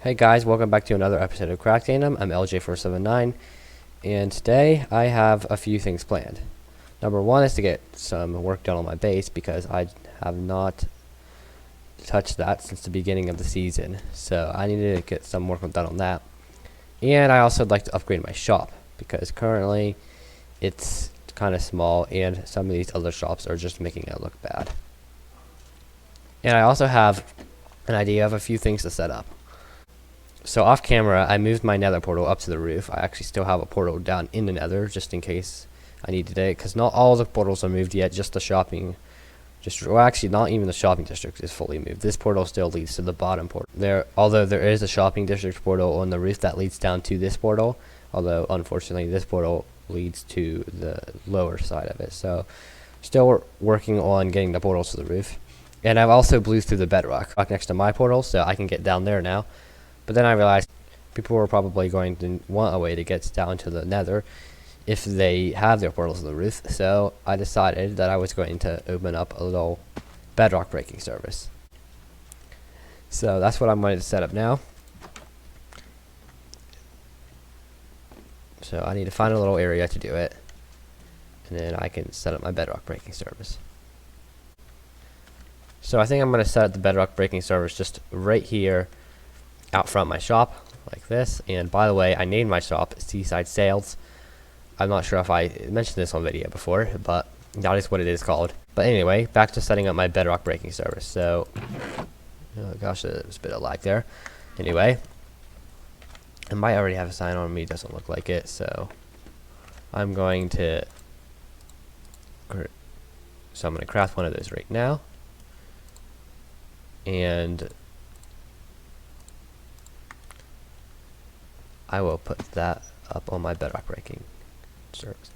Hey guys, welcome back to another episode of CraftKingdom. I'm LJ479, and today I have a few things planned. Number one is to get some work done on my base because I have not touched that since the beginning of the season. So I needed to get some work done on that. And I also would like to upgrade my shop because currently it's kind of small and some of these other shops are just making it look bad. And I also have an idea of a few things to set up. So off camera, I moved my nether portal up to the roof. I actually still have a portal down in the nether just in case I needed it, because not all the portals are moved yet, just the shopping district. Well, actually, not even the shopping district is fully moved. This portal still leads to the bottom portal. Although there is a shopping district portal on the roof that leads down to this portal, although unfortunately this portal leads to the lower side of it. So still working on getting the portals to the roof. And I've also blew through the bedrock next to my portal, so I can get down there now. But then I realized people were probably going to want a way to get down to the nether if they have their portals on the roof. So I decided that I was going to open up a little bedrock breaking service. So that's what I'm going to set up now. So I need to find a little area to do it, and then I can set up my bedrock breaking service. So I think I'm going to set up the bedrock breaking service just right here out front my shop like this. And by the way, I named my shop Seaside Sales. I'm not sure if I mentioned this on video before, but that is what it is called. But anyway, back to setting up my bedrock breaking service. So oh gosh, there's a bit of lag there. Anyway, I might already have a sign on me, doesn't look like it, so I'm going to craft one of those right now. And I will put that up on my bedrock breaking service.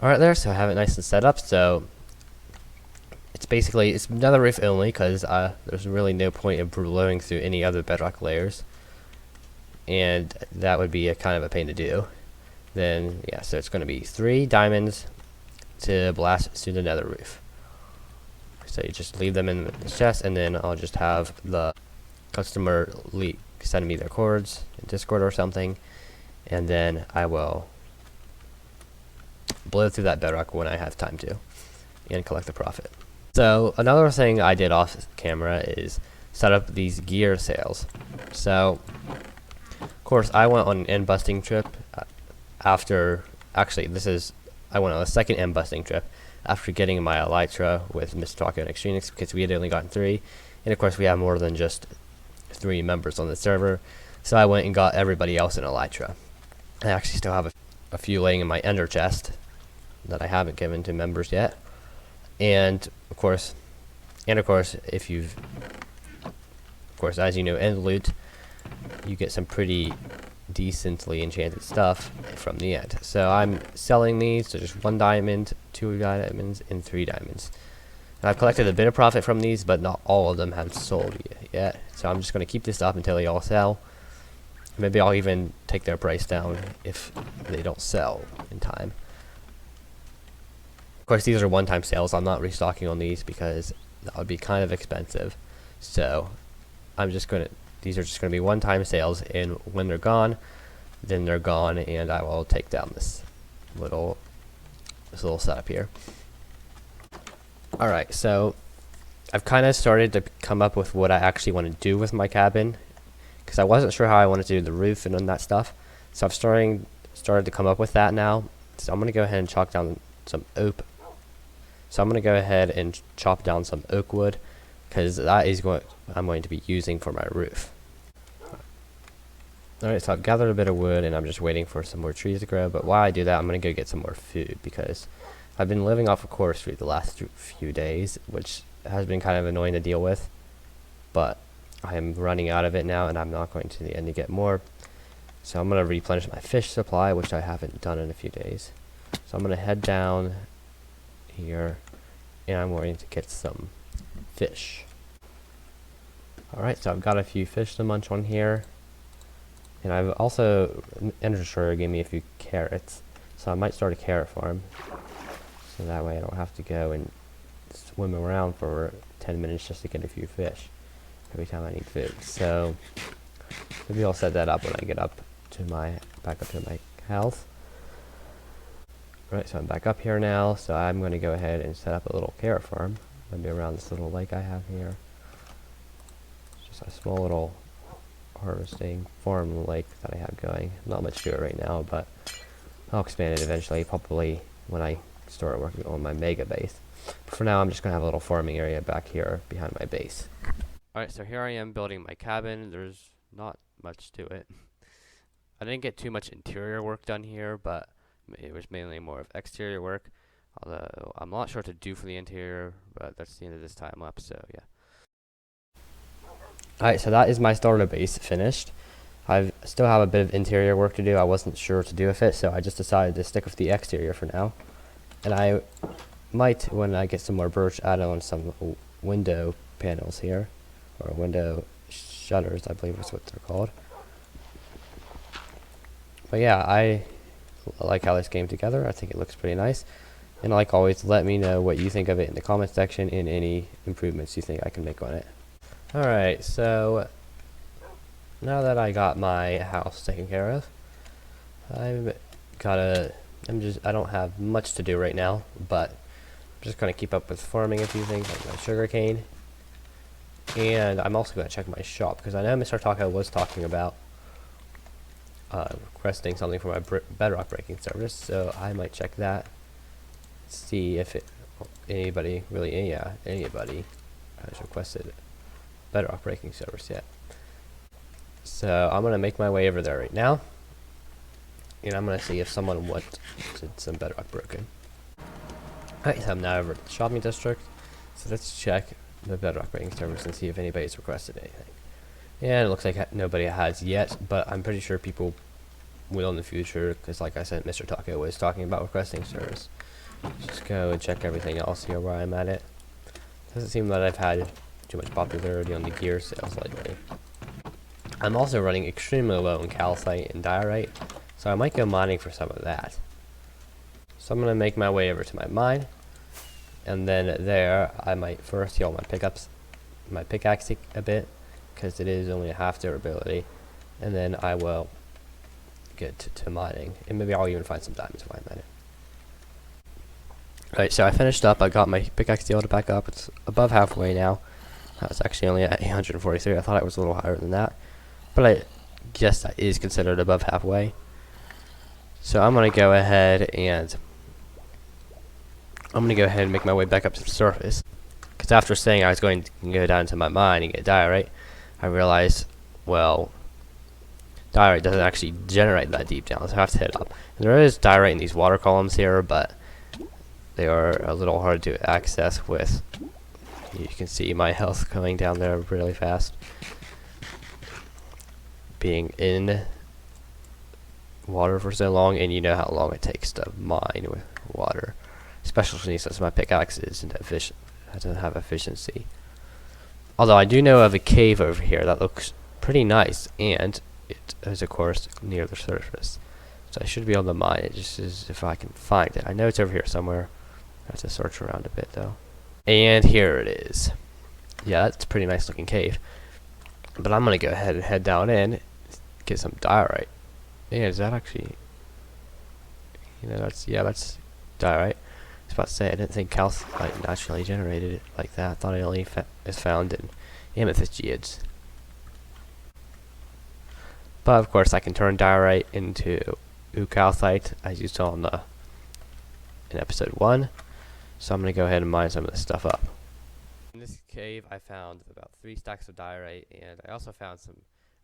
Alright there, so I have it nice and set up. So it's nether roof only because there's really no point in blowing through any other bedrock layers, and that would be a kind of a pain to do. Then yeah, so it's going to be 3 diamonds to blast through the nether roof. So you just leave them in the chest, and then I'll just have the customer send me their codes in Discord or something, and then I will blow through that bedrock when I have time to and collect the profit. So another thing I did off camera is set up these gear sales. So of course I went on an end busting trip after I went on a second end busting trip after getting my elytra with Mr. Taco and Extremix, because we had only gotten 3, and of course we have more than just 3 members on the server, so I went and got everybody else in elytra. I actually still have a few laying in my ender chest that I haven't given to members yet. And of course, as you know, end loot, you get some pretty decently enchanted stuff from the end. So I'm selling these, so just 1 diamond, 2 diamonds, and 3 diamonds. And I've collected a bit of profit from these, but not all of them have sold yet. So I'm just going to keep this up until they all sell. Maybe I'll even take their price down if they don't sell in time. Of course, these are one-time sales. I'm not restocking on these because that would be kind of expensive. So these are just going to be one-time sales, and when they're gone, then they're gone, and I will take down this little setup here. Alright, so I've kind of started to come up with what I actually want to do with my cabin, because I wasn't sure how I wanted to do the roof and that stuff. So I've started to come up with that now. So I'm going to go ahead and chop down some oak. So I'm going to go ahead and chop down some oak wood, because that is what I'm going to be using for my roof. Alright, so I've gathered a bit of wood, and I'm just waiting for some more trees to grow. But while I do that, I'm going to go get some more food, because I've been living off of chorus fruit the last few days, which has been kind of annoying to deal with. But I am running out of it now, and I'm not going to the end to get more. So I'm going to replenish my fish supply, which I haven't done in a few days. So I'm going to head down here, and I'm going to get some fish. Alright, so I've got a few fish to munch on here. And I've also, Ender Shore gave me a few carrots, so I might start a carrot farm. So that way I don't have to go and swim around for 10 minutes just to get a few fish. every time I need food. So maybe I'll set that up when I get up to back up to my house. Right, so I'm back up here now, so I'm going to go ahead and set up a little carrot farm. Maybe around this little lake I have here. It's just a small little harvesting farm lake that I have going. Not much to it right now, but I'll expand it eventually, probably when I start working on my mega base. But for now, I'm just going to have a little farming area back here behind my base. Alright, so here I am building my cabin. There's not much to it. I didn't get too much interior work done here, but it was mainly more of exterior work. Although I'm not sure what to do for the interior, but that's the end of this time lapse, so yeah. Alright, so that is my starter base finished. I still have a bit of interior work to do. I wasn't sure what to do with it, so I just decided to stick with the exterior for now. And I might, when I get some more birch, add on some window panels here, or window shutters, I believe is what they're called. But yeah, I like how this came together. I think it looks pretty nice. And like always, let me know what you think of it in the comment section and any improvements you think I can make on it. Alright, so now that I got my house taken care of, I don't have much to do right now, but I'm just going to keep up with farming a few things like my sugarcane. And I'm also going to check my shop, because I know Mr. Taco was talking about requesting something for my bedrock breaking service, so I might check that, see if anybody has requested bedrock breaking service yet. So I'm gonna make my way over there right now, and I'm gonna see if someone wanted some bedrock broken. Alright, so I'm now over at the shopping district, so let's check the bedrock breaking service and see if anybody's requested anything. And it looks like nobody has yet, but I'm pretty sure people will in the future, because like I said, Mr. Taco was talking about requesting service. Just go and check everything else here where I'm at it. Doesn't seem that I've had too much popularity on the gear sales lately. I'm also running extremely low in calcite and diorite, so I might go mining for some of that. So I'm going to make my way over to my mine, and then there I might first heal my pickaxe a bit, because it is only a half durability, and then I will get to mining, and maybe I'll even find some diamonds while I'm at it. Alright, so I finished up. I got my pickaxe healed back up. It's above halfway now. It's actually only at 843. I thought it was a little higher than that, but I guess that is considered above halfway. So I'm gonna go ahead and make my way back up to the surface, because after saying I was going to go down to my mine and get diorite, I realized, well, diorite doesn't actually generate that deep down, so I have to head up. And there is diorite in these water columns here, but they are a little hard to access with. You can see my health going down there really fast. Being in water for so long, and you know how long it takes to mine with water, especially since my pickaxe doesn't have efficiency. Although I do know of a cave over here that looks pretty nice, and it is of course near the surface, so I should be able to mine it, just as if I can find it. I know it's over here somewhere. I have to search around a bit though. And here it is. Yeah, that's a pretty nice looking cave. But I'm gonna go ahead and head down in, get some diorite. Yeah, is that actually? You know, that's diorite. I was about to say, I didn't think calcite naturally generated it like that. I thought it only is found in amethyst geodes. But of course, I can turn diorite into calcite, as you saw in episode 1. So I'm going to go ahead and mine some of this stuff up. In this cave, I found about 3 stacks of diorite, and I also found some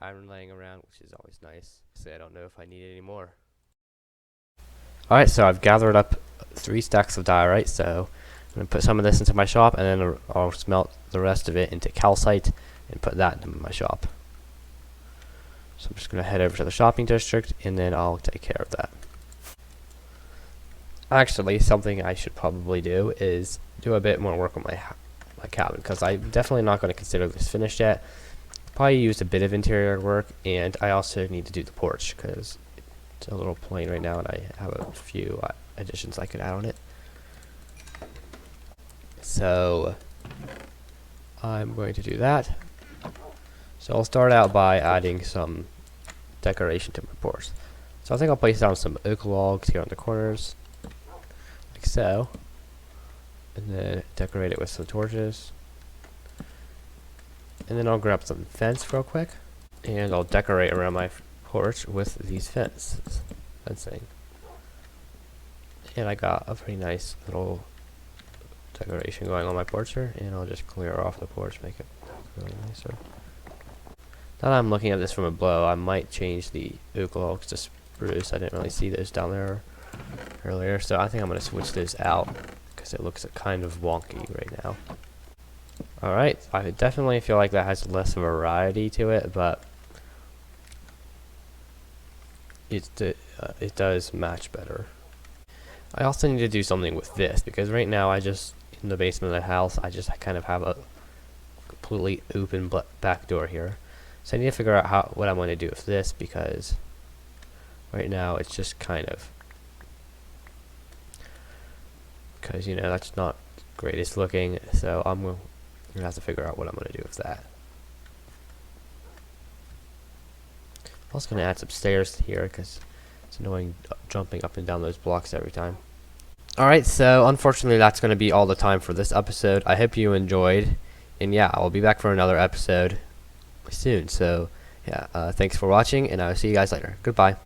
iron laying around, which is always nice. So I don't know if I need any more. Alright, so I've gathered up 3 stacks of diorite, so I'm going to put some of this into my shop, and then I'll smelt the rest of it into calcite and put that into my shop. So I'm just going to head over to the shopping district, and then I'll take care of that. Actually, something I should probably do is do a bit more work on my cabin, because I'm definitely not going to consider this finished yet. Probably used a bit of interior work, and I also need to do the porch, because it's a little plain right now, and I have a few additions I could add on it. So I'm going to do that. So I'll start out by adding some decoration to my porch. So I think I'll place down some oak logs here on the corners, like so, and then decorate it with some torches. And then I'll grab some fence real quick, and I'll decorate around my porch with these fencing. And I got a pretty nice little decoration going on my porch here, and I'll just clear off the porch, make it really nicer. Now that I'm looking at this from below, I might change the oak logs to spruce. I didn't really see those down there earlier, so I think I'm going to switch those out because it looks kind of wonky right now. Alright, I definitely feel like that has less variety to it, but it does match better. I also need to do something with this, because right now in the basement of the house, I just kind of have a completely open back door here. So I need to figure out what I'm going to do with this, because right now it's just kind of, because that's not greatest looking, so I'm going to have to figure out what I'm going to do with that. I'm also going to add some stairs here, because it's annoying jumping up and down those blocks every time. Alright, so unfortunately that's going to be all the time for this episode. I hope you enjoyed, and yeah, I'll be back for another episode soon. So yeah, thanks for watching, and I'll see you guys later. Goodbye.